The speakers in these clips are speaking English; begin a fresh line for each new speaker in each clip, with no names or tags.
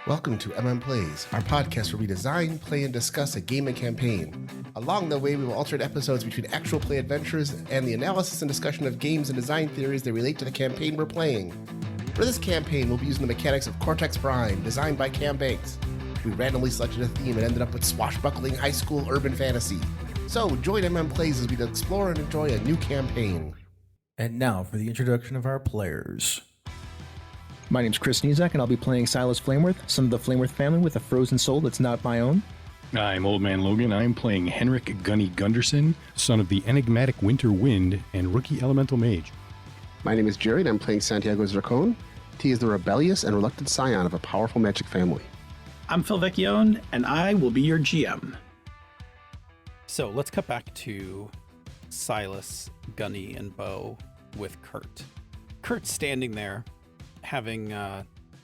Welcome to Plays, our podcast where we design, play, and discuss a game and campaign. Along the way, we will alternate episodes between actual play adventures and the analysis and discussion of games and design theories that relate to the campaign we're playing. For this campaign, we'll be using the mechanics of CotS Prime, designed by Cam Banks. We randomly selected a theme and ended up with swashbuckling high school urban fantasy. So join Plays as we explore and enjoy a new campaign.
And now for the introduction of our players.
My name's Chris Nizak, and I'll be playing Silas Flameworth, son of the Flameworth family with a frozen soul that's not my own.
I'm Old Man Logan. I'm playing Henrik Gunny Gunderson, son of the enigmatic Winter Wind and rookie elemental mage.
My name is Jerry, and I'm playing Santiago Zircon. He is the rebellious and reluctant scion of a powerful magic family.
I'm Phil Vecchione, and I will be your GM.
So let's cut back to Silas, Gunny, and Bo with Kurt. Kurt's standing there, having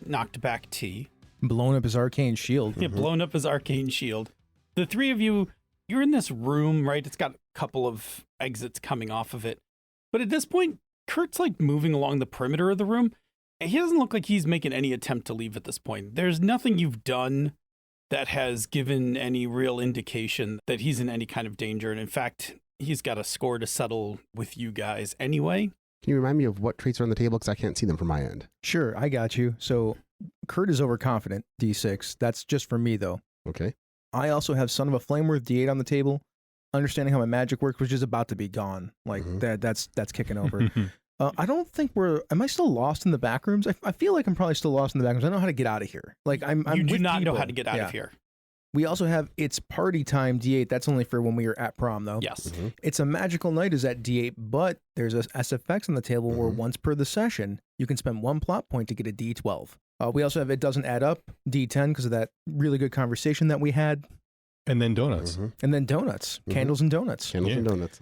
knocked back T.
Blown up his arcane shield.
Yeah, blown up his arcane shield. The three of you, you're in this room, right? It's got a couple of exits coming off of it. But at this point, Kurt's like moving along the perimeter of the room. And he doesn't look like he's making any attempt to leave at this point. There's nothing you've done that has given any real indication that he's in any kind of danger. And in fact, he's got a score to settle with you guys anyway.
Can you remind me of what traits are on the table? Because I can't see them from my end.
Sure, I got you. So, Kurt is overconfident, D6. That's just for me, though.
Okay.
I also have Son of a Flameworth, D8 on the table. Understanding how my magic works, which is about to be gone. Like, that's kicking over. I don't think am I still lost in the back rooms? I feel like I'm probably still lost in the back rooms. I know how to get out of here. Like, I'm
You do
with
not know
people.
how to get out of here.
We also have It's Party Time D8. That's only for when we are at prom, though.
Yes.
It's a Magical Night is at D8, but there's a SFX on the table where once per the session, you can spend 1 plot point to get a D12. We also have It Doesn't Add Up, D10, because of that really good conversation that we had.
And then donuts.
And then donuts, candles and donuts.
Candles and donuts.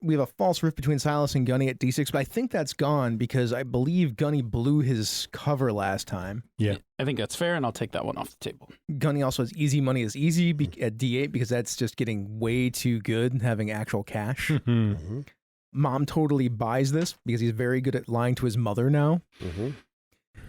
We have a false rift between Silas and Gunny at D6, but I think that's gone because I believe Gunny blew his cover last time.
Yeah.
I think that's fair, and I'll take that one off the table.
Gunny also has Easy Money is Easy at D8 because that's just getting way too good, having actual cash. Mom totally buys this because he's very good at lying to his mother now.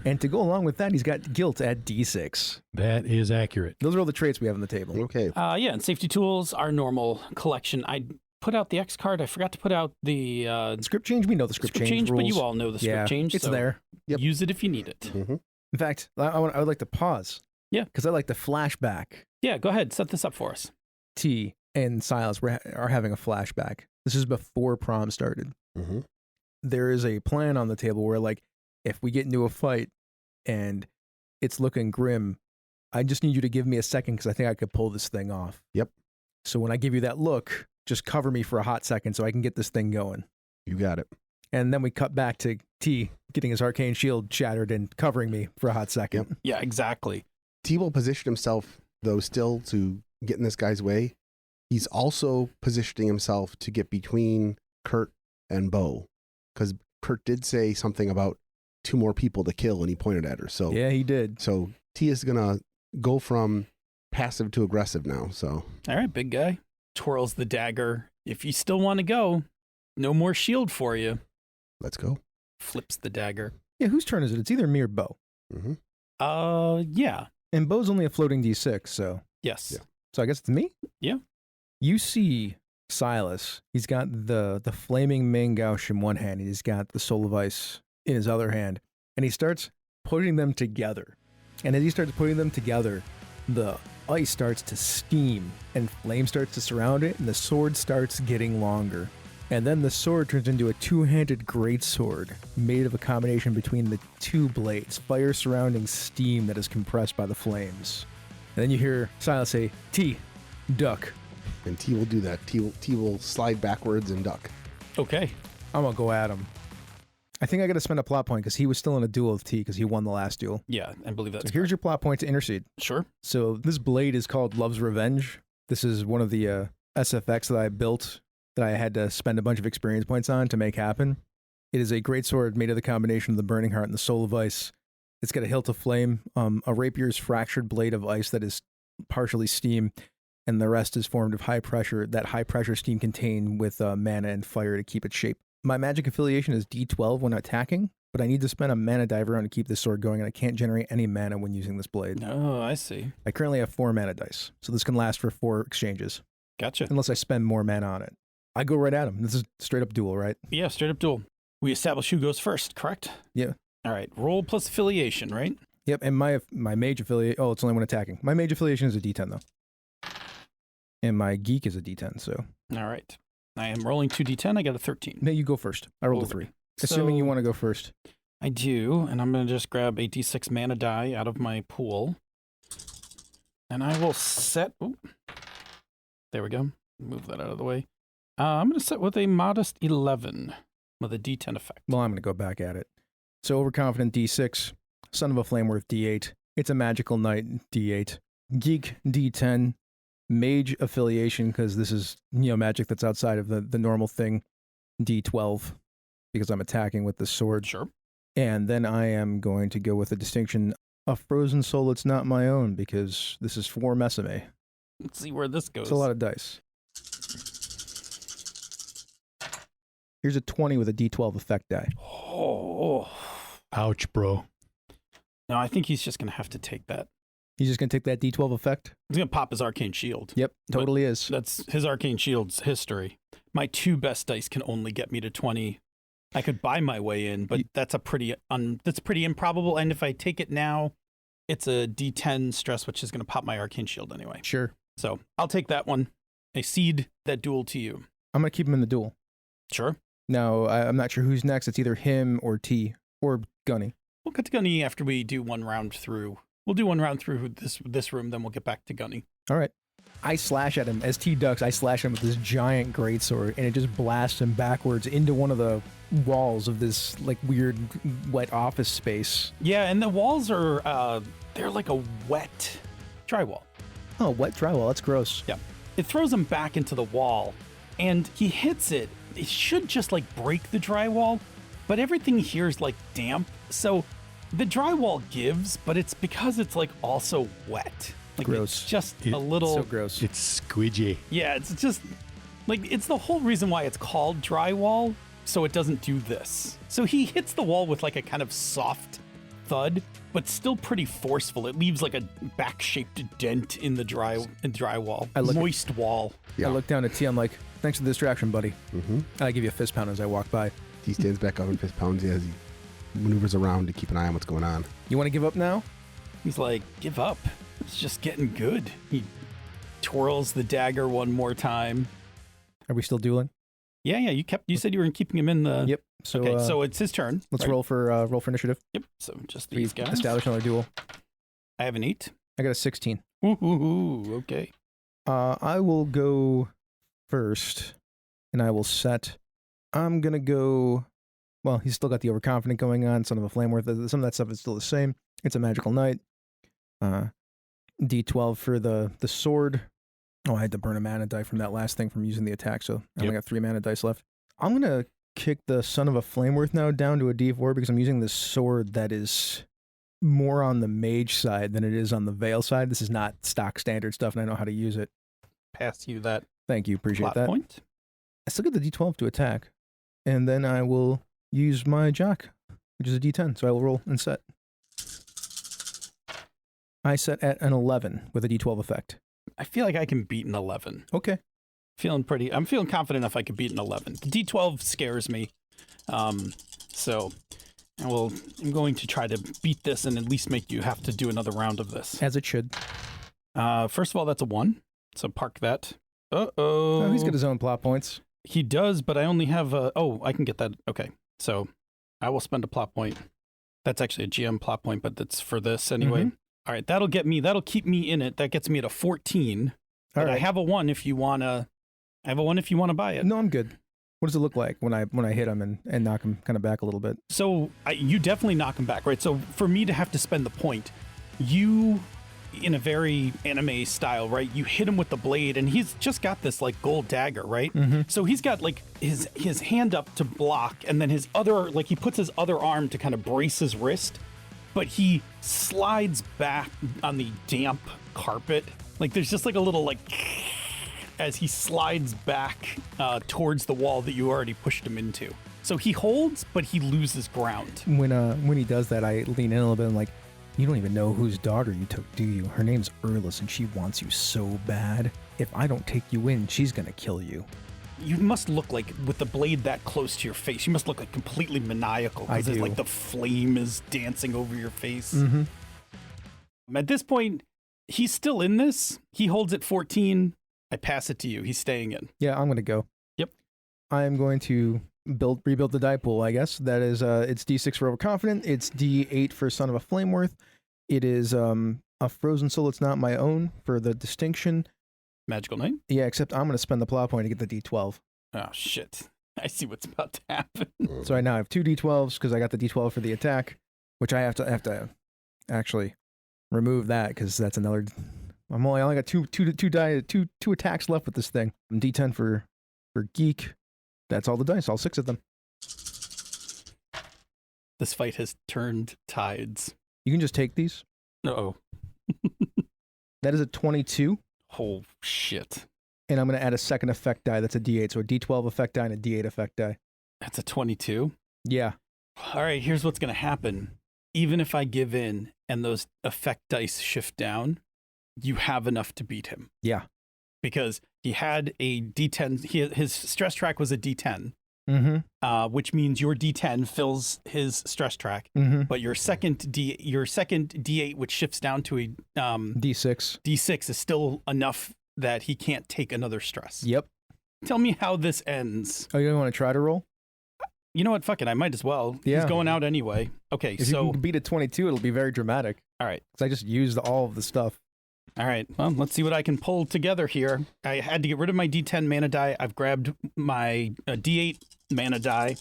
And to go along with that, he's got Guilt at D6.
That is accurate.
Those are all the traits we have on the table.
Okay.
Yeah, and safety tools, our normal collection. I put out the X card. I forgot to put out the
Script change, we know the script change
but
rules.
you all know the script change.
It's
so
there.
Use it if you need it.
In fact, I would like to pause.
Yeah.
Because I like to flashback.
Yeah, go ahead. Set this up for us.
T and Silas are having a flashback. This is before prom started. There is a plan on the table where, like, if we get into a fight and it's looking grim, I just need you to give me a second because I think I could pull this thing off.
Yep.
So when I give you that look, just cover me for a hot second so I can get this thing going.
You got it.
And then we cut back to T getting his arcane shield shattered and covering me for a hot second.
Yep.
Yeah, exactly.
T will position himself, though, still to get in this guy's way. He's also positioning himself to get between Kurt and Bo, because Kurt did say something about 2 more people to kill, and he pointed at her. So
Yeah, he did.
So T is gonna go from passive to aggressive now. So
All right, big guy. Twirls the dagger. If you still want to go, no more shield for you.
let's go.
Flips the dagger.
Yeah, whose turn is it? It's either me or Bo.
Yeah.
And Bo's only a floating D6, so...
Yes.
Yeah.
So I guess it's me?
Yeah.
You see Silas. He's got the flaming main gouge in one hand. He's got the soul of ice in his other hand. And he starts putting them together. And as he starts putting them together, the ice starts to steam and flame starts to surround it, and the sword starts getting longer. And then the sword turns into a 2-handed greatsword made of a combination between the 2 blades, fire surrounding steam that is compressed by the flames. And then you hear Silas say, T, duck.
And T will do that. T will slide backwards and duck.
Okay.
I'm going to go at him. I think I got to spend a plot point because he was still in a duel with T because he won the last duel.
Yeah, I believe that's
So here's your plot point to intercede.
Sure.
So this blade is called Love's Revenge. This is one of the SFX that I built that I had to spend a bunch of experience points on to make happen. It is a great sword made of the combination of the Burning Heart and the Soul of Ice. It's got a hilt of flame, a rapier's fractured blade of ice that is partially steam, and the rest is formed of high pressure, that high pressure steam contained with mana and fire to keep its shape. My magic affiliation is D12 when attacking, but I need to spend a mana dive around to keep this sword going, and I can't generate any mana when using this blade.
Oh, I see.
I currently have 4 mana dice, so this can last for 4 exchanges,
Gotcha.
unless I spend more mana on it. I go right at him. This is straight up duel, right?
Yeah, straight up duel. We establish who goes first, correct?
Yeah.
All right, roll plus affiliation, right?
Yep, and my mage affiliate, oh, it's only when attacking. My mage affiliation is a D10, though. And my geek is a D10, so.
All right. I am rolling 2d10. I got a 13.
No, you go first. I rolled a 3. Assuming you want to go first.
I do, and I'm going to just grab a d6 mana die out of my pool. And I will set... Ooh, there we go. Move that out of the way. I'm going to set with a modest 11 with a d10 effect.
Well, I'm going to go back at it. So overconfident D6, Son of a Flame worth D8. It's a magical knight D8. Geek D10. Mage affiliation, because this is magic that's outside of the normal thing. D12, because I'm attacking with the sword.
Sure.
And then I am going to go with a distinction, a frozen soul. It's not my own, because this is for Meseme.
Let's see where this goes.
It's a lot of dice. Here's a 20 with a D12 effect die.
Oh.
Ouch, bro.
No, I think he's just going to have to take that.
He's just going to take that D12 effect?
He's going to pop his arcane shield.
Yep, totally is.
That's his arcane shield's history. My 2 best dice can only get me to 20. I could buy my way in, but that's pretty improbable. And if I take it now, it's a D10 stress, which is going to pop my arcane shield anyway.
Sure.
So I'll take that one. I cede that duel to you.
I'm going to keep him in the duel.
Sure.
Now, I'm not sure who's next. It's either him or T or Gunny.
We'll get to Gunny after we do one round through. We'll do one round through this room, then we'll get back to Gunny.
All right. I slash at him. As T ducks, I slash him with this giant greatsword, and it just blasts him backwards into one of the walls of this weird wet office space.
Yeah, and the walls are they're like a wet drywall.
Oh, wet drywall. That's gross.
Yeah. It throws him back into the wall, and he hits it. It should just break the drywall, but everything here is damp. So the drywall gives, but it's because it's also wet.
Gross.
It's just a little...
So gross.
It's squidgy.
Yeah, it's just... it's the whole reason why it's called drywall, so it doesn't do this. So he hits the wall with a kind of soft thud, but still pretty forceful. It leaves a back-shaped dent in the drywall. Moist wall.
Yeah. I look down at T. I'm like, thanks for the distraction, buddy.
Mm-hmm.
I give you a fist pound as I walk by.
He stands back up and fist pounds you as he maneuvers around to keep an eye on what's going on.
You want to give up now?
He's like, give up. It's just getting good. He twirls the dagger one more time.
Are we still dueling?
Yeah. You said you were keeping him in the...
Yep. So,
okay, so it's his turn.
Let's roll for initiative.
Yep. So just these guys.
Establish another duel.
I have an 8.
I got a 16.
Ooh, okay.
I will go first, and I will set. I'm gonna go. Well, he's still got the overconfident going on. Son of a Flame worth. Some of that stuff is still the same. It's a magical knight. D12 for the sword. Oh, I had to burn a mana die from that last thing from using the attack, so I only got 3 mana dice left. I'm gonna kick the Son of a Flameworth now down to a D4 because I'm using this sword that is more on the mage side than it is on the veil side. This is not stock standard stuff, and I know how to use it.
Pass you that.
Thank you, appreciate
plot
that.
Point.
I still get the D12 to attack, and then I will use my jock, which is a D10, so I will roll and set. I set at an 11 with a D12 effect.
I feel like I can beat an 11.
Okay.
I'm feeling confident enough I could beat an 11. The D12 scares me. So I'm going to try to beat this and at least make you have to do another round of this.
As it should.
First of all, that's a 1. So park that.
Oh, he's got his own plot points.
He does, but I only have I can get that. Okay. So I will spend a plot point. That's actually a GM plot point, but that's for this anyway.
Mm-hmm.
All right, that'll keep me in it. That gets me at a 14. But I have a 1 if you want to buy it.
No, I'm good. What does it look like when I hit him and knock him kind of back a little bit?
So you definitely knock him back, right? So for me to have to spend the point, you, in a very anime style, right? You hit him with the blade, and he's just got this gold dagger, right?
Mm-hmm.
So he's got his hand up to block, and then his other he puts his other arm to kind of brace his wrist, but he slides back on the damp carpet. There's just a little as he slides back towards the wall that you already pushed him into. So he holds, but he loses ground.
When he does that, I lean in a little bit and like, you don't even know whose daughter you took, do you? Her name's Urlis, and she wants you so bad. If I don't take you in, she's gonna kill you.
You must look like, with the blade that close to your face, you must look like completely maniacal.
I
Because
do.
like the flame is dancing over your face.
Mm-hmm.
At this point, he's still in this. He holds at 14. I pass it to you. He's staying in.
Yeah, I'm gonna go.
Yep.
I'm going to rebuild the die pool, I guess. That is, it's D6 for overconfident. It's D8 for Son of a Flameworth. It is a frozen soul. It's not my own for the distinction.
Magical Knight?
Yeah, except I'm going to spend the plot point to get the D12.
Oh, shit. I see what's about to happen.
So right now I have 2 D12s because I got the D12 for the attack, which I have to actually remove that because that's another. I only got two attacks left with this thing. D10 for geek. That's all the dice, all 6 of them.
This fight has turned tides.
You can just take these.
Uh-oh.
That is a 22.
Oh, shit.
And I'm going to add a second effect die. That's a D8. So a D12 effect die and a D8 effect die.
That's a 22?
Yeah.
All right, here's what's going to happen. Even if I give in and those effect dice shift down, you have enough to beat him.
Yeah.
Because he had a D10. His stress track was a D10.
Mm-hmm.
Which means your D10 fills his stress track,
Mm-hmm.
but your second D8, which shifts down to a
D6.
D6, is still enough that he can't take another stress.
Yep.
Tell me how this ends.
Oh, you don't want to try to roll?
You know what? Fuck it. I might as well.
Yeah.
He's going out anyway. Okay,
If
so
you can beat a 22, it'll be very dramatic.
all right.
Because I just used all of the stuff.
All right. Well, let's see what I can pull together here. I had to get rid of my D10 mana die. I've grabbed my D8 mana die.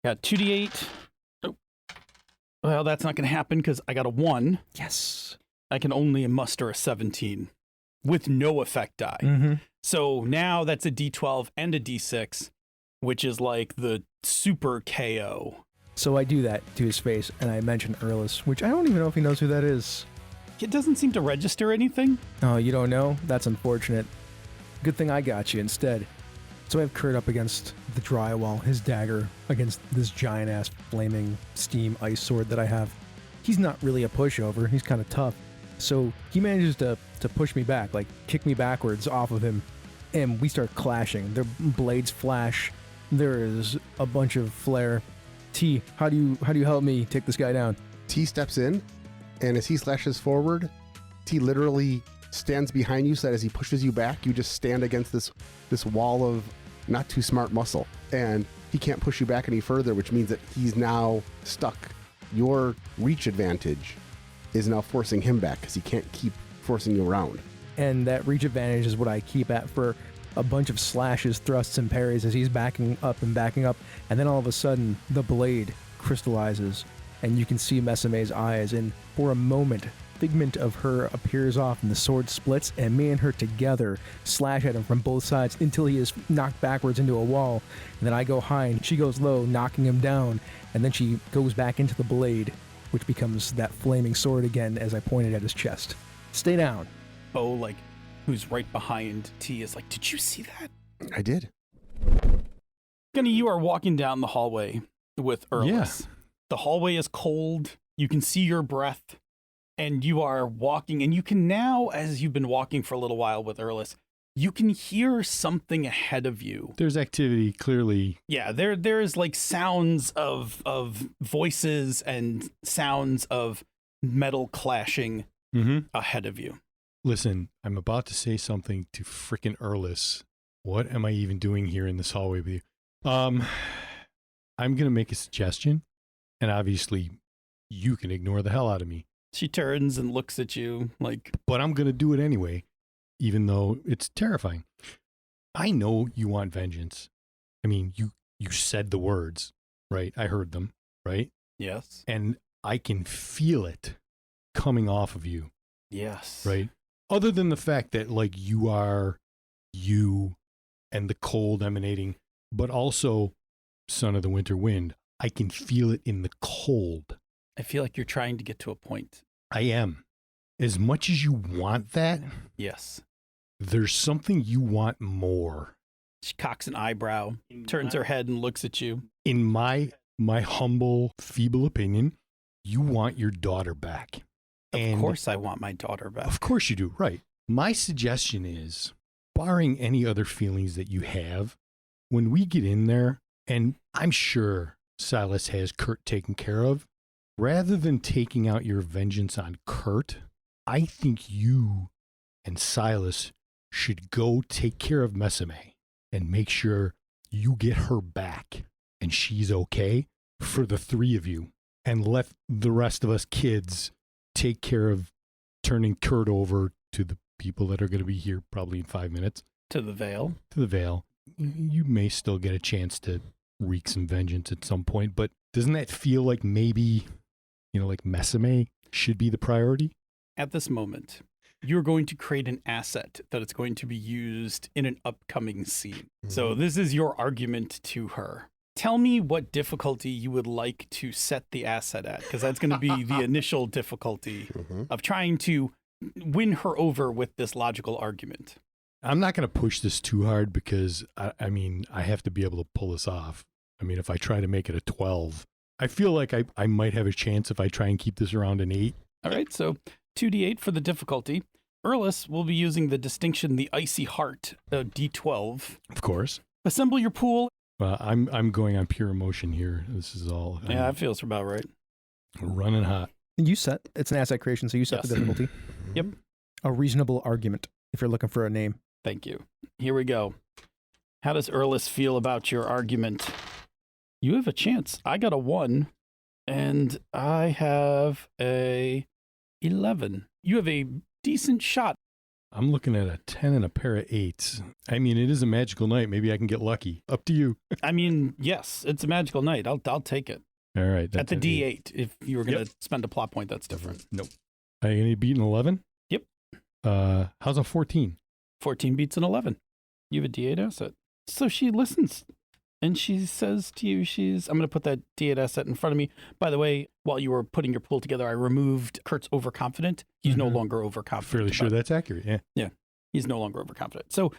Got 2D8. Oh. Well, that's not going to happen because I got a 1.
Yes.
I can only muster a 17 with no effect die.
Mm-hmm.
So now that's a D12 and a D6, which is like the super KO.
So I do that to his face, and I mention Urlis, which I don't even know if he knows who that is.
It doesn't seem to register anything.
Oh, you don't know? That's unfortunate. Good thing I got you instead. So I have Kurt up against the drywall, his dagger against this giant-ass flaming steam ice sword that I have. He's not really a pushover. He's kind of tough. So he manages to push me back, like kick me backwards off of him, and we start clashing. Their blades flash. There is a bunch of flare. T, how do you help me take this guy down?
T steps in, and as he slashes forward, T literally stands behind you so that as he pushes you back, you just stand against this wall of not too smart muscle. And he can't push you back any further, which means that he's now stuck. Your reach advantage is now forcing him back because he can't keep forcing you around.
And that reach advantage is what I keep at for a bunch of slashes, thrusts, and parries as he's backing up. And then all of a sudden, the blade crystallizes, and you can see Meseme's eyes, and for a moment, figment of her appears off, and the sword splits, and me and her together slash at him from both sides until he is knocked backwards into a wall. And then I go high, and she goes low, knocking him down, and then she goes back into the blade, which becomes that flaming sword again as I pointed at his chest. Stay down.
Bo, like, who's right behind T, is like, did you see that?
I did.
Gunny, you are walking down the hallway with Urlis.
Yeah.
The hallway is cold. You can see your breath, and you are walking, and you can now, as you've been walking for a little while with Urlis, you can hear something ahead of you.
There's activity, clearly.
Yeah, there's like sounds of voices and sounds of metal clashing ahead of you.
Listen, I'm about to say something to frickin' Urlis. What am I even doing here in this hallway with you? I'm going to make a suggestion, and obviously you can ignore the hell out of me.
She turns and looks at you like...
But I'm going to do it anyway, even though it's terrifying. I know you want vengeance. I mean, you said the words, right? I heard them, right?
Yes.
And I can feel it coming off of you,
Yes.
right? Other than the fact that, like, you are you and the cold emanating, but also Son of the Winter Wind. I can feel it in the cold.
I feel like you're trying to get to a point.
I am. As much as you want that,
Yes.
there's something you want more.
She cocks an eyebrow, turns her head and looks at you.
In my humble, feeble opinion, you want your daughter back.
Of course I want my daughter back.
Of course you do, right. My suggestion is, barring any other feelings that you have, when we get in there, and I'm sure Silas has Kurt taken care of, rather than taking out your vengeance on Kurt, I think you and Silas should go take care of Meseme and make sure you get her back and she's okay for the three of you, and let the rest of us kids take care of turning Kurt over to the people that are going to be here probably in 5 minutes.
To the Vale.
To the Vale. You may still get a chance to wreak some vengeance at some point, but doesn't that feel like maybe, like Meseme should be the priority?
At this moment, you're going to create an asset that is going to be used in an upcoming scene. Mm-hmm. So this is your argument to her. Tell me what difficulty you would like to set the asset at, because that's going to be the initial difficulty of trying to win her over with this logical argument.
I'm not going to push this too hard because, I have to be able to pull this off. If I try to make it a 12, I feel like I might have a chance if I try and keep this around an 8.
All right, so 2d8 for the difficulty. Urlis will be using the distinction, the Icy Heart, D12.
Of course.
Assemble your pool.
I'm going on pure emotion here. This is all.
Yeah, that feels about right.
Running hot.
It's an asset creation, so you set the difficulty.
Yep.
A reasonable argument if you're looking for a name.
Thank you. Here we go. How does Urlis feel about your argument? You have a chance. I got a 1, and I have a 11. You have a decent shot.
I'm looking at a 10 and a pair of 8s. It is a magical night. Maybe I can get lucky. Up to you.
Yes, it's a magical night. I'll take it.
All right.
At the D8, if you were going to spend a plot point, that's different.
Nope. Are you going to beat an 11?
Yep.
How's a 14?
14 beats an 11. You have a D8 asset. So she listens, and she says to you, I'm going to put that D8 asset in front of me. By the way, while you were putting your pool together, I removed Kurt's overconfident. He's no longer overconfident.
Fairly sure that's accurate, yeah.
Yeah, he's no longer overconfident. So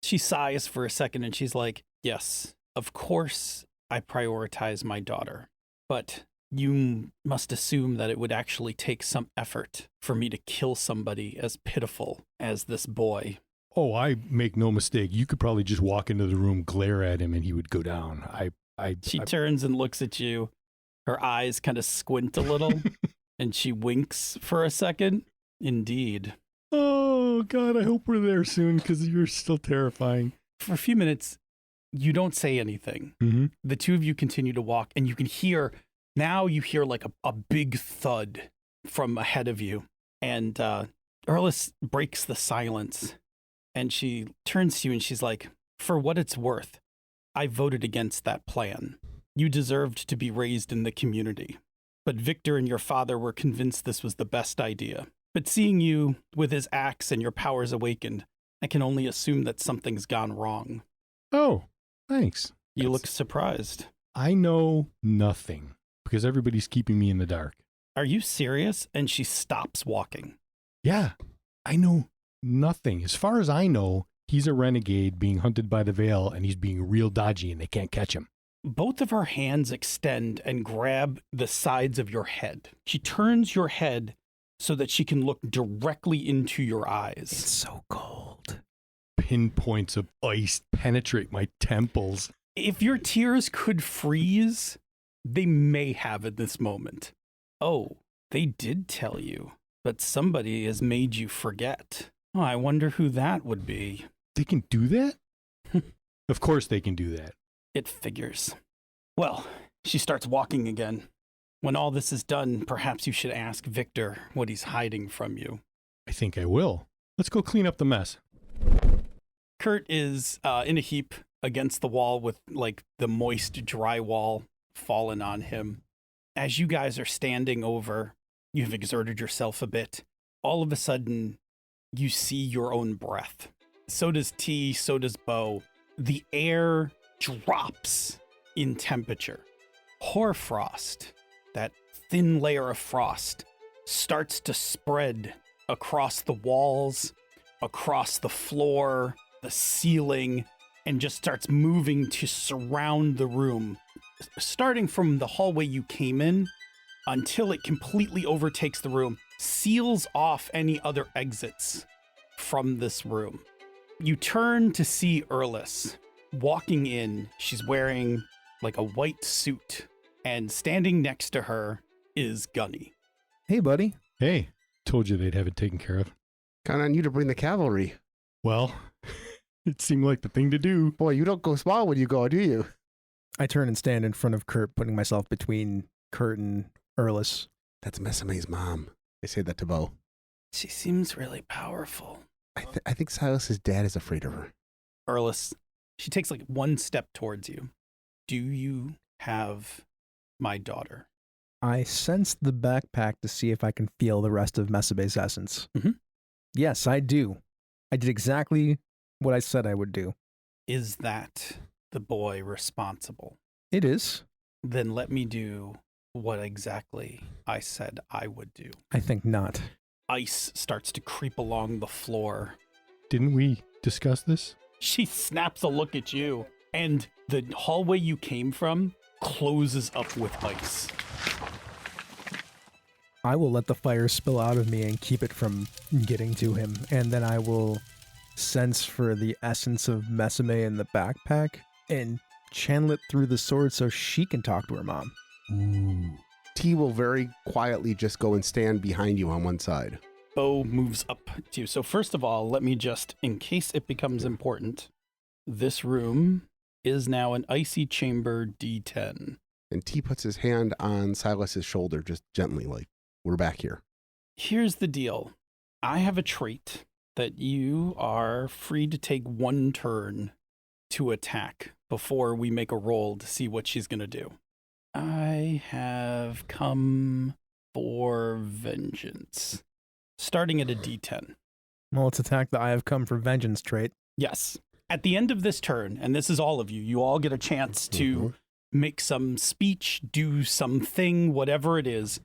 she sighs for a second, and she's like, yes, of course I prioritize my daughter, but you must assume that it would actually take some effort for me to kill somebody as pitiful as this boy.
Oh, I make no mistake. You could probably just walk into the room, glare at him, and he would go down.
She turns and looks at you. Her eyes kind of squint a little, and she winks for a second. Indeed.
Oh, God, I hope we're there soon, because you're still terrifying.
For a few minutes, you don't say anything.
Mm-hmm.
The two of you continue to walk, and you can hear, now you hear like a big thud from ahead of you. And Urlis breaks the silence. And she turns to you and she's like, for what it's worth, I voted against that plan. You deserved to be raised in the community. But Victor and your father were convinced this was the best idea. But seeing you with his axe and your powers awakened, I can only assume that something's gone wrong.
Oh, thanks.
You look surprised.
I know nothing because everybody's keeping me in the dark.
Are you serious? And she stops walking.
Yeah, I know nothing. As far as I know, he's a renegade being hunted by the Vale, and he's being real dodgy, and they can't catch him.
Both of her hands extend and grab the sides of your head. She turns your head so that she can look directly into your eyes.
It's so cold.
Pinpoints of ice penetrate my temples.
If your tears could freeze, they may have at this moment. Oh, they did tell you, but somebody has made you forget. Oh, I wonder who that would be.
They can do that? Of course they can do that.
It figures. Well, she starts walking again. When all this is done, perhaps you should ask Victor what he's hiding from you.
I think I will. Let's go clean up the mess.
Kurt is in a heap against the wall with like the moist drywall fallen on him. As you guys are standing over, you've exerted yourself a bit. All of a sudden, you see your own breath. So does T, so does Bo. The air drops in temperature. Hoarfrost, that thin layer of frost, starts to spread across the walls, across the floor, the ceiling, and just starts moving to surround the room, starting from the hallway you came in until it completely overtakes the room, seals off any other exits from this room. You turn to see Urlis walking in. She's wearing like a white suit, and standing next to her is Gunny.
Hey, buddy.
Hey, told you they'd have it taken care of.
Count on you to bring the cavalry.
Well, it seemed like the thing to do.
Boy, you don't go small when you go, do you?
I turn and stand in front of Kurt, putting myself between Kurt and Urlis.
That's Meseme's mom. I say that to Bo.
She seems really powerful.
I think Silas's dad is afraid of her.
Urlis, she takes like one step towards you. Do you have my daughter?
I sense the backpack to see if I can feel the rest of Meseme's essence.
Mhm.
Yes, I do. I did exactly what I said I would do.
Is that the boy responsible?
It is.
Then let me do what exactly I said I would do.
I think not.
Ice starts to creep along the floor.
Didn't we discuss this?
She snaps a look at you, and the hallway you came from closes up with ice.
I will let the fire spill out of me and keep it from getting to him, and then I will sense for the essence of Meseme in the backpack and channel it through the sword so she can talk to her mom.
Ooh. T will very quietly just go and stand behind you on one side.
Bo moves up to you. So first of all, let me just, in case it becomes important, this room is now an icy chamber D10.
And T puts his hand on Silas's shoulder, just gently, like, we're back here.
Here's the deal. I have a trait that you are free to take one turn to attack before we make a roll to see what she's going to do. I have come for vengeance. Starting at a D10.
Well, let's attack the I have come for vengeance trait.
Yes. At the end of this turn, and this is all of you, you all get a chance to make some speech, do something, whatever it is,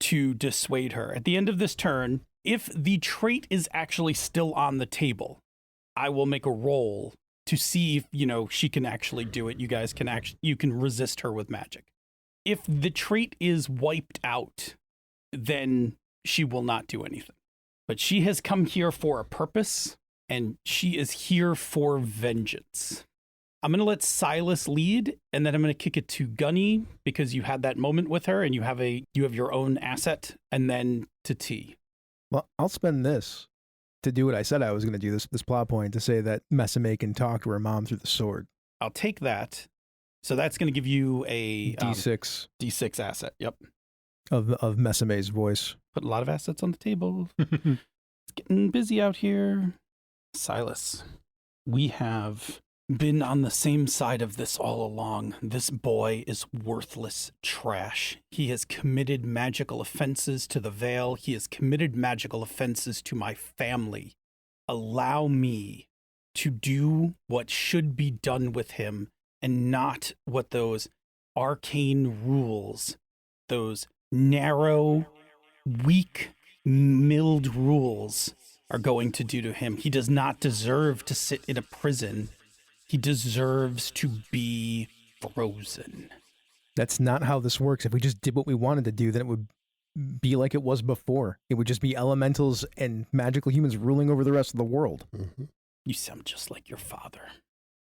to dissuade her. At the end of this turn, if the trait is actually still on the table, I will make a roll to see if, she can actually do it. You guys can you can resist her with magic. If the trait is wiped out, then she will not do anything. But she has come here for a purpose, and she is here for vengeance. I'm going to let Silas lead, and then I'm going to kick it to Gunny because you had that moment with her and you have your own asset, and then to T.
Well, I'll spend this to do what I said I was going to do, this plot point, to say that Meseme can talk to her mom through the sword.
I'll take that. So that's going to give you a
D6.
D6 asset. Yep.
Of Meseme's voice.
Put a lot of assets on the table. It's getting busy out here. Silas, we have been on the same side of this all along. This boy is worthless trash. He has committed magical offenses to the Veil. He has committed magical offenses to my family. Allow me to do what should be done with him and not what those arcane rules, those narrow, weak-milled rules are going to do to him. He does not deserve to sit in a prison. He deserves to be frozen.
That's not how this works. If we just did what we wanted to do, then it would be like it was before. It would just be elementals and magical humans ruling over the rest of the world.
Mm-hmm.
You sound just like your father.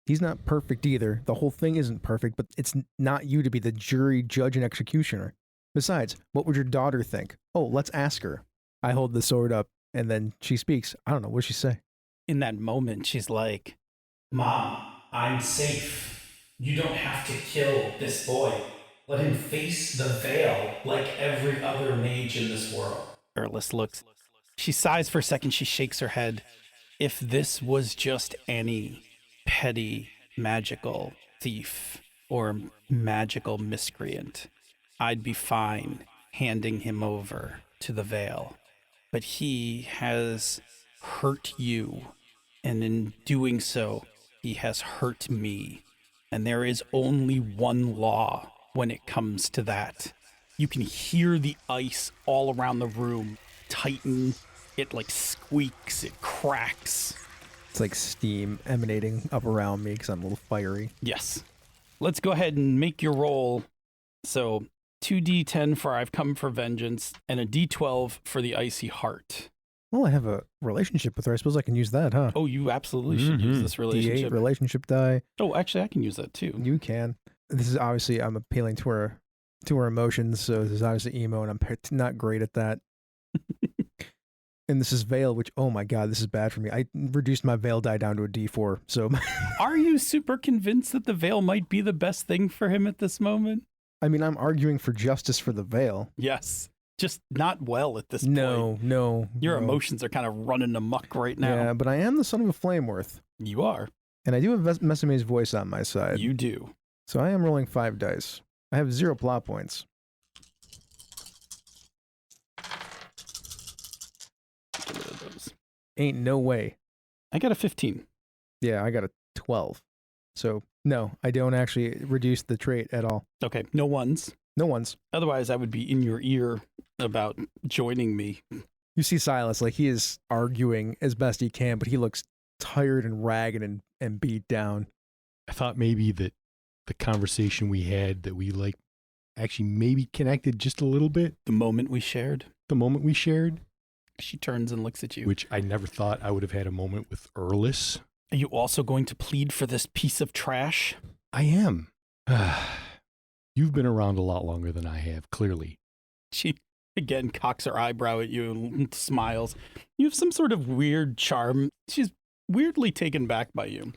He's not perfect either. The whole thing isn't perfect, but it's not you to be the jury, judge, and executioner. Besides, what would your daughter think? Oh, let's ask her. I hold the sword up, and then she speaks. I don't know. What does she say?
In that moment, she's like, Mom, I'm safe. You don't have to kill this boy. Let him face the Veil like every other mage in this world. Urlis looks. She sighs for a second. She shakes her head. If this was just any petty magical thief or magical miscreant, I'd be fine handing him over to the Veil. But he has hurt you, and in doing so, he has hurt me. And there is only one law when it comes to that. You can hear the ice all around the room tighten. It like squeaks, it cracks.
It's like steam emanating up around me because I'm a little fiery.
Yes. Let's go ahead and make your roll. So 2d10 for I've come for vengeance and a d12 for the icy heart.
Well, I have a relationship with her. I suppose I can use that, huh?
Oh, you absolutely should use this relationship.
D8 relationship die.
Oh, actually, I can use that too.
You can. This is obviously, I'm appealing to her emotions, so this is obviously emo, and I'm not great at that. And this is Veil, which, oh my god, this is bad for me. I reduced my Veil die down to a D4, so...
Are you super convinced that the Veil might be the best thing for him at this moment?
I mean, I'm arguing for justice for the Veil.
Yes. Just not well at this point.
No.
Your emotions are kind of running amok right now.
Yeah, but I am the son of a Flameworth.
You are.
And I do have Meseme's voice on my side.
You do.
So I am rolling 5 dice. I have 0 plot points.
Get rid of those.
Ain't no way.
I got a 15.
Yeah, I got a 12. So, no, I don't actually reduce the trait at all.
Okay, no ones.
No ones.
Otherwise, I would be in your ear about joining me.
You see Silas, like, he is arguing as best he can, but he looks tired and ragged and beat down.
I thought maybe that the conversation we had that we like actually maybe connected just a little bit.
The moment we shared.
She
turns and looks at you.
Which I never thought I would have had a moment with Urlis.
Are you also going to plead for this piece of trash?
I am. You've been around a lot longer than I have, clearly.
She, again, cocks her eyebrow at you and smiles. You have some sort of weird charm. She's weirdly taken back by you.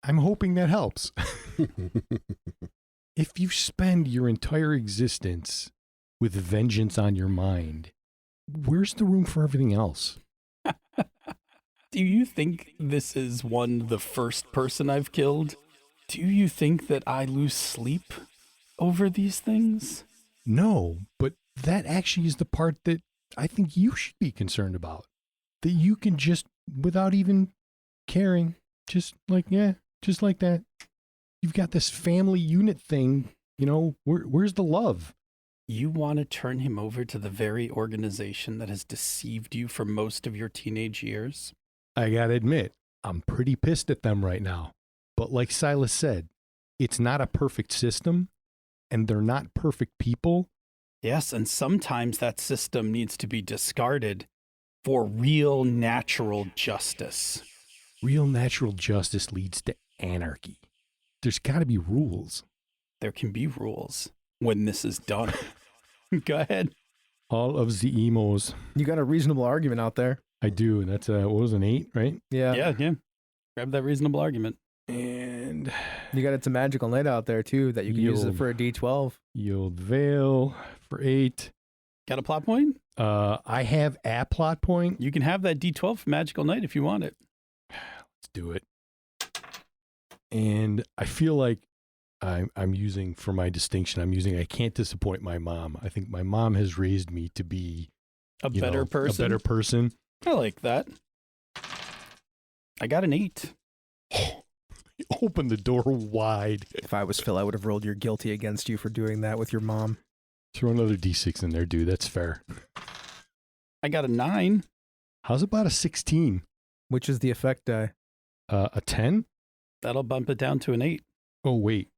I'm hoping that helps. If you spend your entire existence with vengeance on your mind, where's the room for everything else?
Do you think this is the first person I've killed? Do you think that I lose sleep over these things?
No, but that actually is the part that I think you should be concerned about. That you can just, without even caring, just like that. You've got this family unit thing, where's the love?
You want to turn him over to the very organization that has deceived you for most of your teenage years?
I gotta admit, I'm pretty pissed at them right now. But like Silas said, it's not a perfect system, and they're not perfect people.
Yes, and sometimes that system needs to be discarded for real natural justice.
Real natural justice leads to anarchy. There's gotta be rules.
There can be rules when this is done. Go ahead.
All of the emos.
You got a reasonable argument out there.
I do, and that's what was an 8, right?
Yeah.
Yeah. Grab that reasonable argument.
And
you got it's a magical night out there too that you can use it for a D12.
Yield Veil for 8.
Got a plot point?
I have a plot point.
You can have that D12 for Magical Night if you want it.
Let's do it. And I feel like I'm using, for my distinction, I can't disappoint my mom. I think my mom has raised me to be
a better person. I like that. I got an 8.
Open the door wide.
If I was Phil, I would have rolled your guilty against you for doing that with your mom.
Throw another D6 in there, dude. That's fair.
I got a 9.
How's about a 16?
Which is the effect die?
A 10?
That'll bump it down to an 8.
Oh, wait.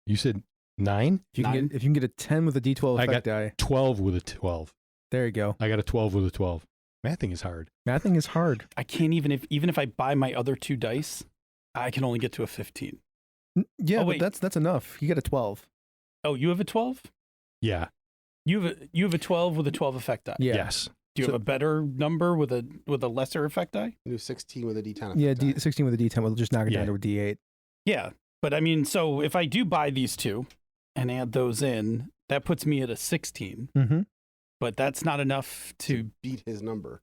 You said 9?
If you can get a 10 with a D12 effect die.
12 with a 12.
There you go.
I got a 12 with a 12. Mathing is hard.
Mathing is hard.
I can't even if I buy my other 2 dice, I can only get to a 15.
Yeah, but that's enough. You get a 12.
Oh, you have a 12?
Yeah.
You have a 12 with a 12 effect die.
Yeah.
Yes.
Do you have a better number with a lesser effect die?
You do 16 with a D10.
Yeah, 16 with a D10 will just knock it down to a D8.
Yeah, but I mean, so if I do buy these 2 and add those in, that puts me at a 16.
Mm-hmm.
But that's not enough to
beat his number.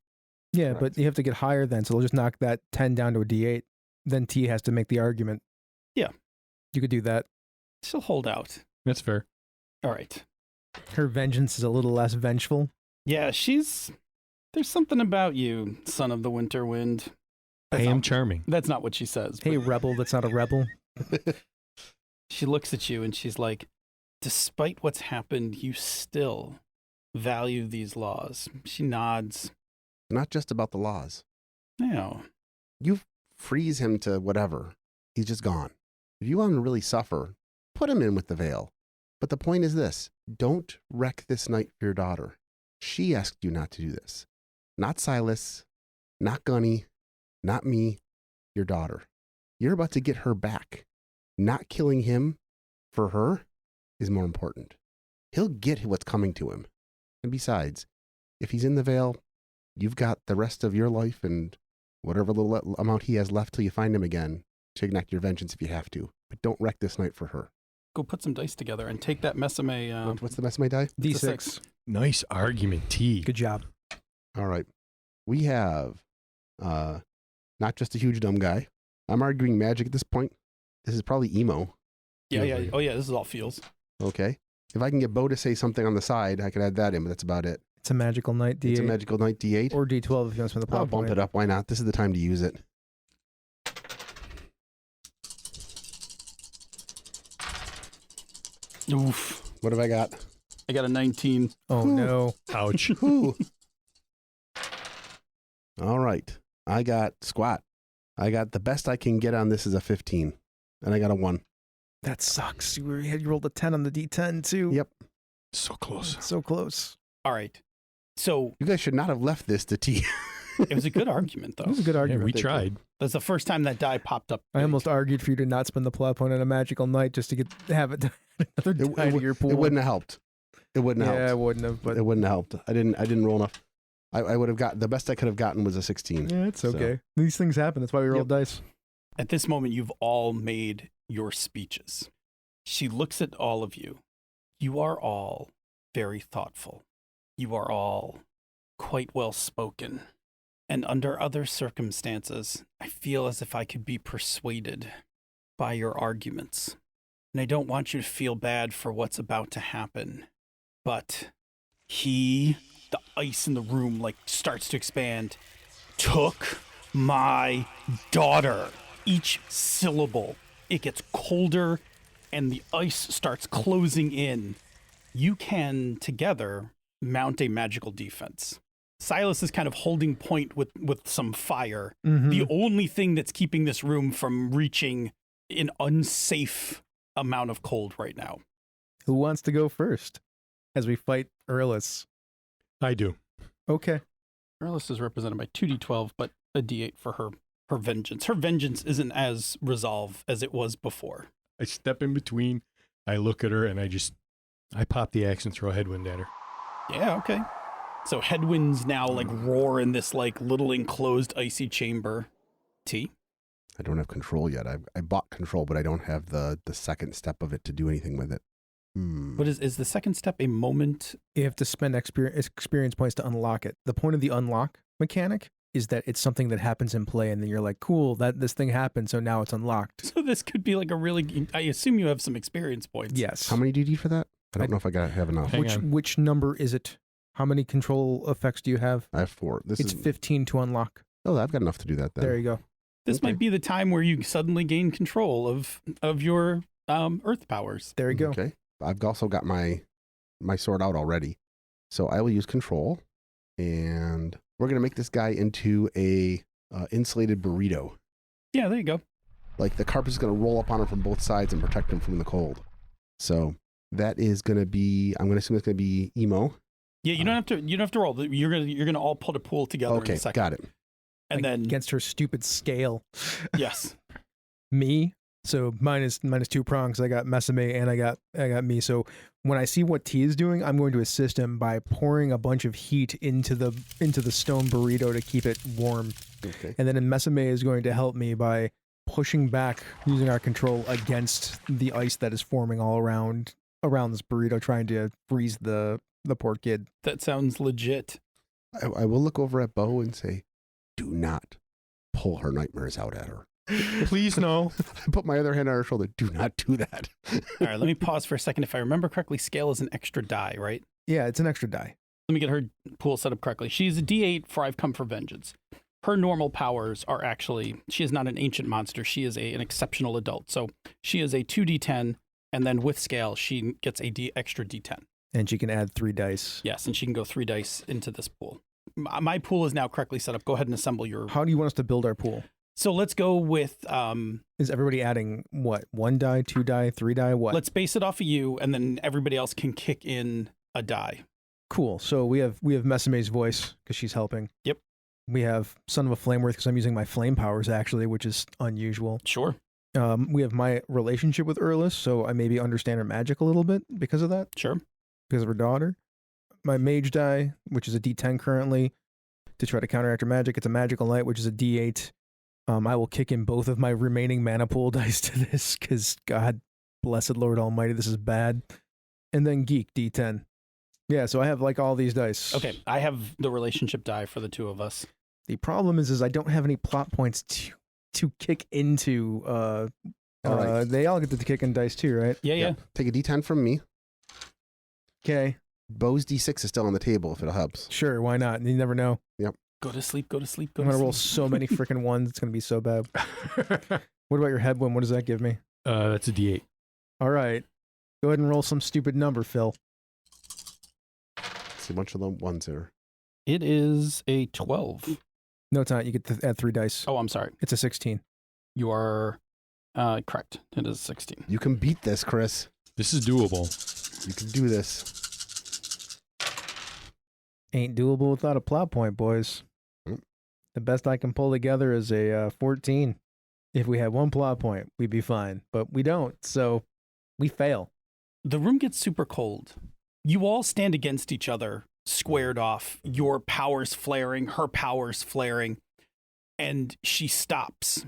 Yeah,
Correct.
but you have to get higher then, so they'll just knock that 10 down to a D8. Then T has to make the argument.
Yeah.
You could do that.
She'll hold out.
That's fair.
All right.
Her vengeance is a little less vengeful.
Yeah, there's something about you, son of the winter wind.
I am charming.
That's not what she says.
Hey, rebel, that's not a rebel.
She looks at you and she's like, despite what's happened, you still value these laws. She nods.
Not just about the laws.
No.
You've freeze him to whatever. He's just gone. If you want him to really suffer, put him in with the veil. But the point is this, don't wreck this night for your daughter. She asked you not to do this. Not Silas, not Gunny, not me, your daughter. You're about to get her back. Not killing him for her is more important. He'll get what's coming to him. And besides, if he's in the veil, you've got the rest of your life and whatever little amount he has left till you find him again to enact your vengeance if you have to. But don't wreck this night for her.
Go put some dice together and take that Meseme.
What's the Meseme die?
D6.
Nice argument, T.
Good job.
All right. We have not just a huge dumb guy. I'm arguing magic at this point. This is probably emo.
Yeah. Oh, yeah, this is all feels.
Okay. If I can get Bo to say something on the side, I could add that in, but that's about it.
It's a magical night D8.
It's a magical night D8.
Or D12 if you want to spend the plot
I'll bump
point.
it up. Why not? This is the time to use it.
Oof.
What have I got?
I got a 19.
Oh,
Ooh.
no.
Ouch.
Ooh. All right. I got squat. I got the best I can get on this is a 15. And I got a 1.
That sucks. You rolled a 10 on the D10, too.
Yep.
So close.
So close.
All right. So
You guys should not have left this to T.
it was a good argument,
That
though.
was a good
Yeah,
argument.
we tried.
That's the first time that die popped up.
I almost argued for you to not spend the plot point on a magical night just to have it another
It,
die to your pool.
it wouldn't have helped. It wouldn't have
Yeah,
helped.
it wouldn't have, but
It wouldn't have helped. I didn't roll enough. I would have got the best I could have gotten was a 16.
yeah, it's
So-
okay. These things happen. That's why we roll
Yep.
dice.
At this moment, you've all made your speeches. She looks at all of you. You are all very thoughtful. You are all quite well spoken. And under other circumstances, I feel as if I could be persuaded by your arguments. And I don't want you to feel bad for what's about to happen. But the ice in the room starts to expand, took my daughter. Each syllable, it gets colder and the ice starts closing in. You can together mount a magical defense. Silas is kind of holding point with some fire.
Mhm.
The only thing that's keeping this room from reaching an unsafe amount of cold right now.
Who wants to go first as we fight Urlis?
I do.
Okay.
Urlis is represented by 2d12, but a d8 for her vengeance. Her vengeance isn't as resolve as it was before.
I step in between. I look at her and I pop the axe and throw a headwind at her.
Yeah, okay. So headwinds now roar in this little enclosed icy chamber. T?
I don't have control yet. I bought control, but I don't have the second step of it to do anything with it.
What is the second step a moment?
You have to spend experience points to unlock it. The point of the unlock mechanic is that it's something that happens in play, and then you're like, cool, that this thing happened, so now it's unlocked.
So this could be a really, I assume you have some experience points.
Yes.
How many do you need for that? I don't know if I have enough.
Hang on.
Which number is it? How many control effects do you have?
I have 4.
It's 15 to unlock.
Oh, I've got enough to do that then.
There you go.
This
Okay.
might be the time where you suddenly gain control of your earth powers.
There you go.
Okay. I've also got my sword out already. So I will use control, and we're going to make this guy into a insulated burrito.
Yeah, there you go.
The carpet's going to roll up on him from both sides and protect him from the cold. So that is going to be, I'm going to assume it's going to be emo.
Yeah, you don't have to roll. You're gonna all put a pool together in
Okay,
a second.
got it.
And then
Against her stupid scale.
yes.
Me. So minus 2 prongs. I got Meseme and I got me. So when I see what T is doing, I'm going to assist him by pouring a bunch of heat into the stone burrito to keep it warm.
Okay.
And then Meseme is going to help me by pushing back using our control against the ice that is forming all around this burrito, trying to freeze the poor kid.
That sounds legit.
I will look over at Bo and say, do not pull her nightmares out at her.
Please no.
I put my other hand on her shoulder. Do not do that.
All right, let me pause for a second. If I remember correctly, scale is an extra die, right?
Yeah, it's an extra die.
Let me get her pool set up correctly. She's a D8 for I've come for vengeance. Her normal powers are actually, she is not an ancient monster. She is an exceptional adult. So she is a 2d10, and then with scale, she gets a extra d10.
And she can add 3 dice.
Yes, and she can go 3 dice into this pool. My pool is now correctly set up. Go ahead and assemble your...
How do you want us to build our pool?
So let's go with
Is everybody adding what? 1 die, 2 die, 3 die? What?
let's base it off of you, and then everybody else can kick in a die.
Cool. So we have Meseme's voice because she's helping.
Yep.
We have Son of a Flameworth because I'm using my flame powers actually, which is unusual.
Sure.
We have my relationship with Urlis, so I maybe understand her magic a little bit because of that,
Sure.
because of her daughter. My mage die, which is a D10 currently, to try to counteract her magic. It's a magical light, which is a D8. I will kick in both of my remaining mana pool dice to this because God, blessed Lord Almighty, this is bad. And then geek D10. Yeah, so I have like all these dice.
Okay, I have the relationship die for the two of us.
The problem is I don't have any plot points to kick into.
All right.
They all get to kick in dice too, right?
Yeah.
Take a D10 from me.
Okay,
Bo's D6 is still on the table if it helps.
sure, why not? You never know.
Go to sleep.
I'm gonna roll so many freaking ones. It's gonna be so bad. What about your headwind? What does that give me?
That's a D8.
All right, go ahead and roll some stupid number, Phil.
See a bunch of the ones there.
It is a 12.
No, it's not. You get to add 3 dice.
Oh, I'm sorry.
It's a 16.
You are correct. It is 16.
You can beat this, Chris.
This is doable.
You can do this.
Ain't doable without a plot point, boys.
Mm.
The best I can pull together is a 14. If we had one plot point, we'd be fine, but we don't, so we fail.
The room gets super cold. You all stand against each other, squared off, your powers flaring, her powers flaring, and she stops.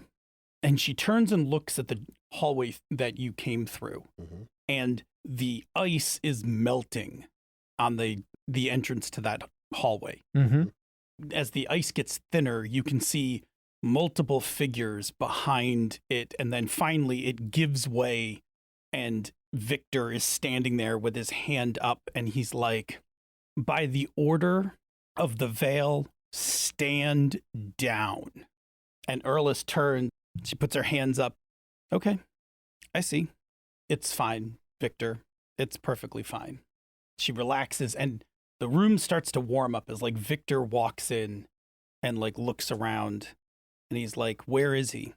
And she turns and looks at the hallway that you came through.
Mhm.
And the ice is melting on the entrance to that hallway.
Mm-hmm.
As the ice gets thinner, you can see multiple figures behind it, and then finally it gives way, and Victor is standing there with his hand up, and he's like, by the order of the Veil, stand down. And Urlis turns, she puts her hands up. Okay, I see. It's fine, Victor. It's perfectly fine. She relaxes, and the room starts to warm up as like Victor walks in and like looks around, and he's like, where is he?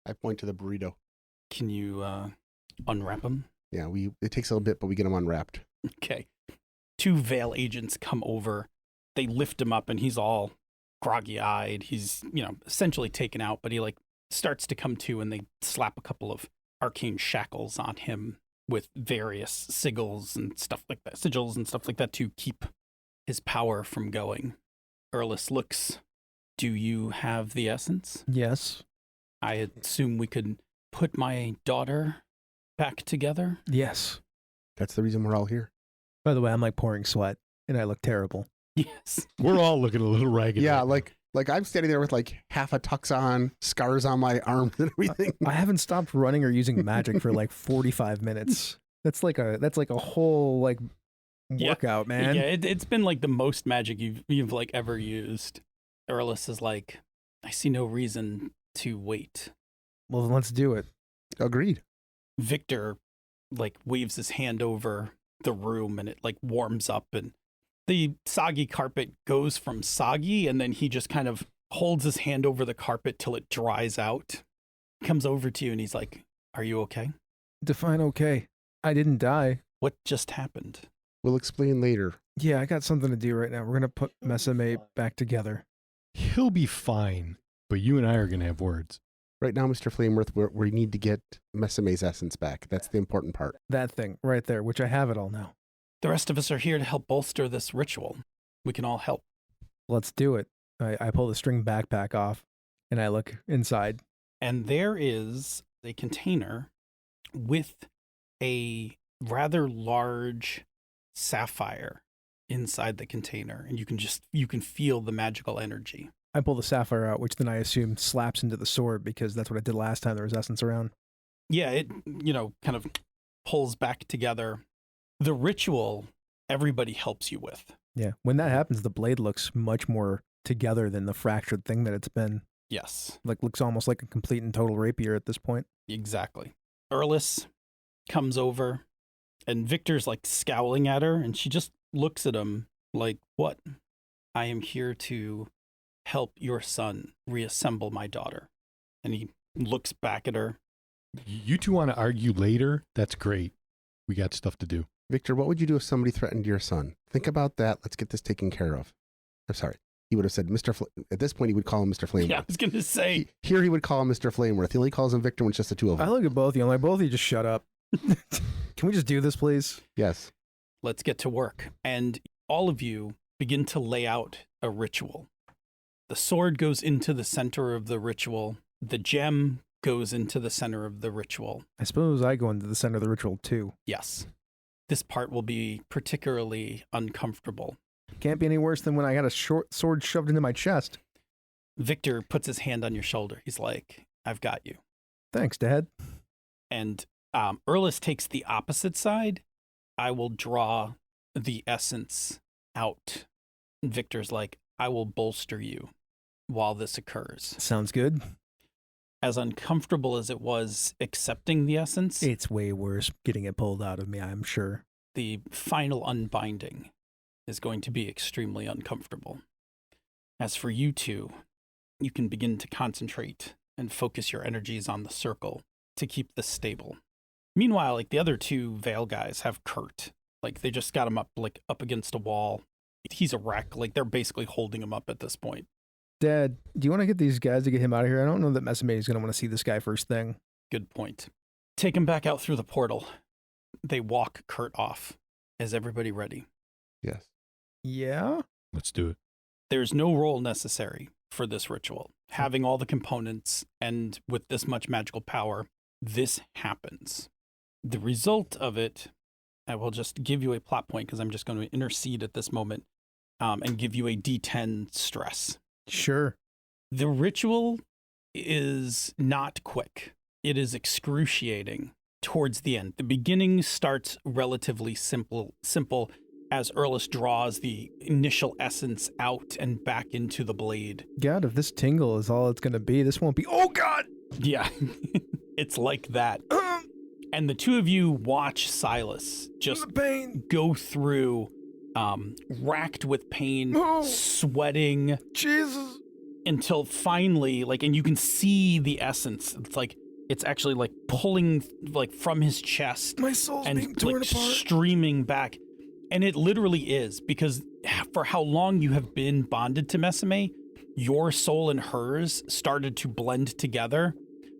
I point to the burrito.
Can you unwrap him?
Yeah, it takes a little bit, but we get him unwrapped.
Okay. 2 Veil agents come over. They lift him up, and he's all groggy-eyed. He's, essentially taken out, but he like starts to come to, and they slap a couple of arcane shackles on him with various sigils and stuff like that to keep his power from going. Urlis looks. Do you have the essence?
Yes.
I assume we could put my daughter back together?
Yes.
That's the reason we're all here.
By the way, I'm like pouring sweat, and I look terrible.
Yes.
We're all looking a little ragged.
Yeah,
right
like I'm standing there with like half a tux on, scars on my arms and everything.
I haven't stopped running or using magic for like 45 minutes. That's like a whole like workout, man.
Yeah, it's been like the most magic you've like ever used. Urlis is like, I see no reason to wait.
Well, then let's do it.
Agreed.
Victor like waves his hand over the room, and it like warms up, and the soggy carpet goes from soggy, and then he just kind of holds his hand over the carpet till it dries out. Comes over to you, and he's like, are you okay?
Define okay. I didn't die.
What just happened?
We'll explain later.
Yeah, I got something to do right now. We're going to put Meseme back together.
He'll be fine, but you and I are going to have words.
Right now, Mr. Flameworth, we need to get Meseme's essence back. That's the important part.
That thing right there, which I have it all now.
The rest of us are here to help bolster this ritual. We can all help.
Let's do it. I pull the string backpack off, and I look inside.
And there is a container with a rather large sapphire inside the container, and you can feel the magical energy.
I pull the sapphire out, which then I assume slaps into the sword because that's what I did last time there was essence around.
Yeah, it kind of pulls back together. The ritual everybody helps you with.
Yeah, when that happens, the blade looks much more together than the fractured thing that it's been.
Yes,
Like looks almost like a complete and total rapier at this point.
exactly. Urlis comes over, and Victor's like scowling at her, and she just looks at him like, what? I am here to help your son reassemble my daughter. And he looks back at her.
You two want to argue later? That's great. We got stuff to do.
Victor, what would you do if somebody threatened your son? Think about that. Let's get this taken care of. I'm sorry. He would have said at this point, he would call him Mr. Flameworth.
Yeah, I was going to say.
Here he would call him Mr. Flameworth. He only calls him Victor when it's just the two of them.
I look at both of you. I'm like, both of you just shut up. Can we just do this, please?
Yes.
Let's get to work. And all of you begin to lay out a ritual. The sword goes into the center of the ritual. The gem goes into the center of the ritual.
I suppose I go into the center of the ritual too.
Yes. This part will be particularly uncomfortable.
Can't be any worse than when I got a short sword shoved into my chest.
Victor puts his hand on your shoulder. He's like, I've got you.
Thanks, Dad.
And Urlis takes the opposite side. I will draw the essence out. Victor's like, I will bolster you while this occurs.
Sounds good.
As uncomfortable as it was accepting the essence,
It's way worse getting it pulled out of me, I'm sure.
the final unbinding is going to be extremely uncomfortable. As for you two, you can begin to concentrate and focus your energies on the circle to keep this stable. Meanwhile, like the other two Veil guys have Kurt. Like they just got him up against a wall. He's a wreck. Like they're basically holding him up at this point.
Dad, do you want to get these guys to get him out of here? I don't know that Meseme is going to want to see this guy first thing.
Good point. Take him back out through the portal. They walk Kurt off. Is everybody ready?
Yes.
Yeah?
Let's do it.
There's no roll necessary for this ritual. Having all the components and with this much magical power, this happens. The result of it, I will just give you a plot point because I'm just going to intercede at this moment and give you a D10 stress.
Sure.
The ritual is not quick. It is excruciating towards the end. The beginning starts relatively simple as Urlis draws the initial essence out and back into the blade.
God, if this tingle is all it's going to be, this won't be... Oh, God!
Yeah, it's like that. And the two of you watch Silas just
pain.
go through, racked with pain, sweating,
Jesus.
until finally, and you can see the essence. It's actually pulling from his chest
My soul's
and
being torn apart.
streaming back. And it literally is, because for how long you have been bonded to Meseme, your soul and hers started to blend together.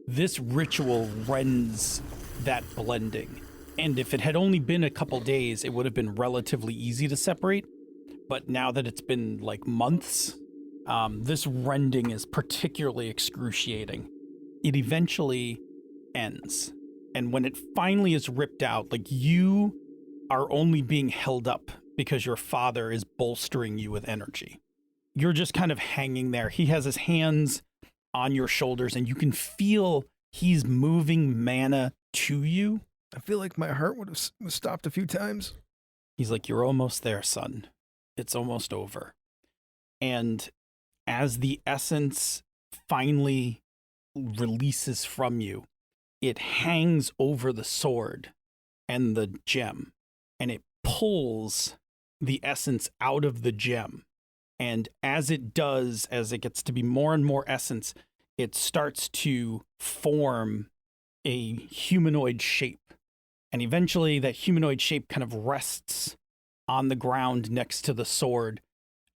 This ritual rends that blending. And if it had only been a couple days, it would have been relatively easy to separate. But now that it's been months, this rending is particularly excruciating. It eventually ends. And when it finally is ripped out, you are only being held up because your father is bolstering you with energy. You're just kind of hanging there. He has his hands on your shoulders and you can feel he's moving mana to you.
I feel like my heart would have stopped a few times.
He's like, you're almost there, son. It's almost over. And as the essence finally releases from you, it hangs over the sword and the gem, and it pulls the essence out of the gem. And as it does, as it gets to be more and more essence, it starts to form a humanoid shape. And eventually that humanoid shape kind of rests on the ground next to the sword.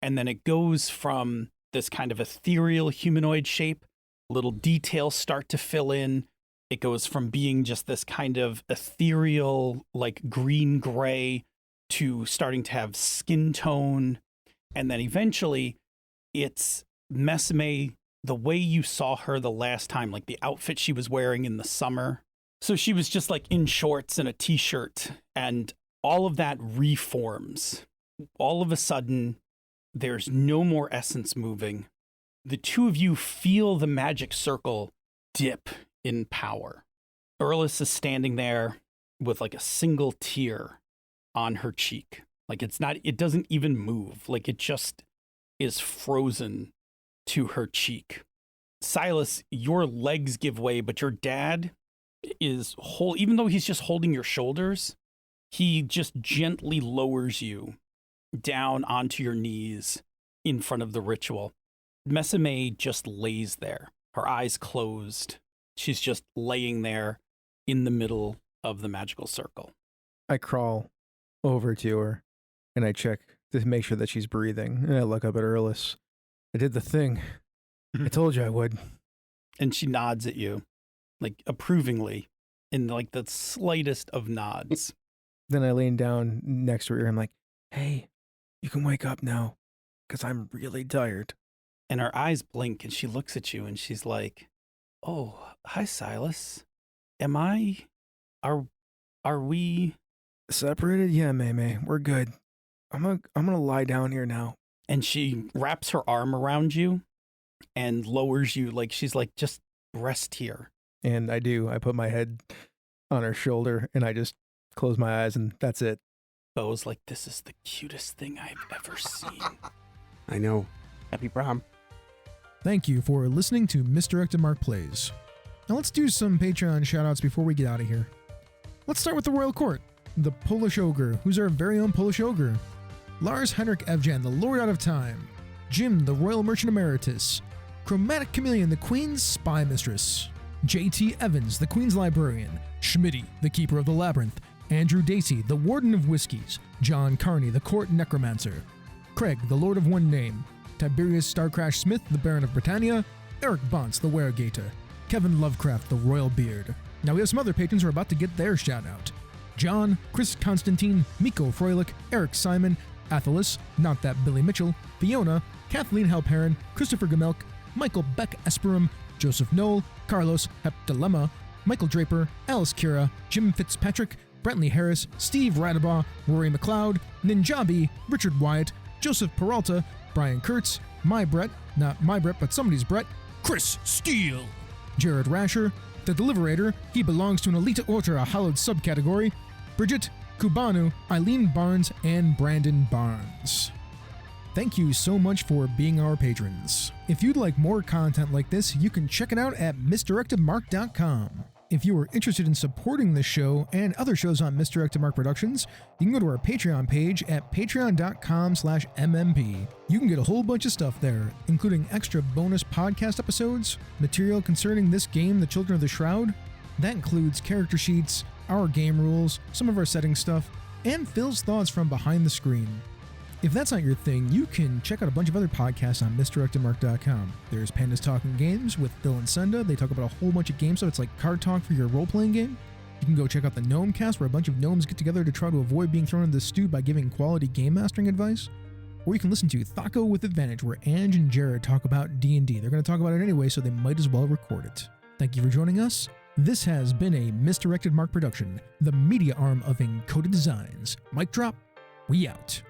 And then it goes from this kind of ethereal humanoid shape, little details start to fill in. It goes from being just this kind of ethereal, green-gray, to starting to have skin tone. And then eventually it's Meseme, the way you saw her the last time, the outfit she was wearing in the summer. So she was just in shorts and a t-shirt, and all of that reforms. All of a sudden, there's no more essence moving. The two of you feel the magic circle dip in power. Urlis is standing there with a single tear on her cheek. It doesn't even move. It just is frozen to her cheek. Silas, your legs give way, but your dad is even though he's just holding your shoulders, he just gently lowers you down onto your knees in front of the ritual. Meseme just lays there. her eyes closed. She's just laying there in the middle of the magical circle.
I crawl over to her and I check to make sure that she's breathing. And I look up at Urlis. I did the thing. I told you I would.
And she nods at you, like approvingly, in like the slightest of nods.
Then I lean down next to her. I'm like, hey, you can wake up now because I'm really tired.
And her eyes blink and she looks at you and she's like, oh, hi, Silas. Are we
Separated? Yeah, Meseme. We're good. I'm gonna lie down here now.
And she wraps her arm around you and lowers you, like she's like, just rest here.
And I do. I put my head on her shoulder and I just close my eyes and that's it.
Bo's like, this is the cutest thing I've ever seen.
I know. Happy prom.
Thank you for listening to Misdirected Mark Plays. Now let's do some Patreon shoutouts before we get out of here. Let's start with the Royal Court, the Polish Ogre, who's our very own Polish Ogre. Lars Henrik Evgen, the Lord Out of Time. Jim, the Royal Merchant Emeritus. Chromatic Chameleon, the Queen's Spy Mistress. J.T. Evans, the Queen's Librarian. Schmitty, the Keeper of the Labyrinth. Andrew Dacey, the Warden of Whiskies. John Carney, the Court Necromancer. Craig, the Lord of One Name. Tiberius Starcrash Smith, the Baron of Britannia. Eric Bonts, the Weregator. Kevin Lovecraft, the Royal Beard. Now we have some other patrons who are about to get their shout out. John, Chris Constantine, Miko Froelich, Eric Simon, Athalis, Not That Billy Mitchell, Fiona, Kathleen Halperin, Christopher Gamelk, Michael Beck Esperum, Joseph Knoll, Carlos Heptalema, Michael Draper, Alice Kira, Jim Fitzpatrick, Brentley Harris, Steve Radabaugh, Rory McLeod, Ninjabi, Richard Wyatt, Joseph Peralta, Brian Kurtz, My Brett, not my Brett but somebody's Brett, Chris Steele, Jared Rasher, The Deliberator, he belongs to an Elite Order, a hallowed subcategory, Bridget, Kubanu, Eileen Barnes, and Brandon Barnes. Thank you so much for being our patrons. If you'd like more content like this, you can check it out at misdirectedmark.com. If you are interested in supporting this show and other shows on Misdirected Mark Productions, you can go to our Patreon page at patreon.com/mmp. You can get a whole bunch of stuff there, including extra bonus podcast episodes, material concerning this game, The Children of the Shroud. That includes character sheets, our game rules, some of our setting stuff, and Phil's thoughts from behind the screen. If that's not your thing, you can check out a bunch of other podcasts on misdirectedmark.com. There's Pandas Talking Games with Phil and Senda. They talk about a whole bunch of game stuff. It's like card talk for your role-playing game. You can go check out the Gnome Cast, where a bunch of gnomes get together to try to avoid being thrown into the stew by giving quality game mastering advice. Or you can listen to Thaco with Advantage, where Ange and Jared talk about D&D. They're going to talk about it anyway, so they might as well record it. Thank you for joining us. This has been a Misdirected Mark production, the media arm of Encoded Designs. Mic drop, we out.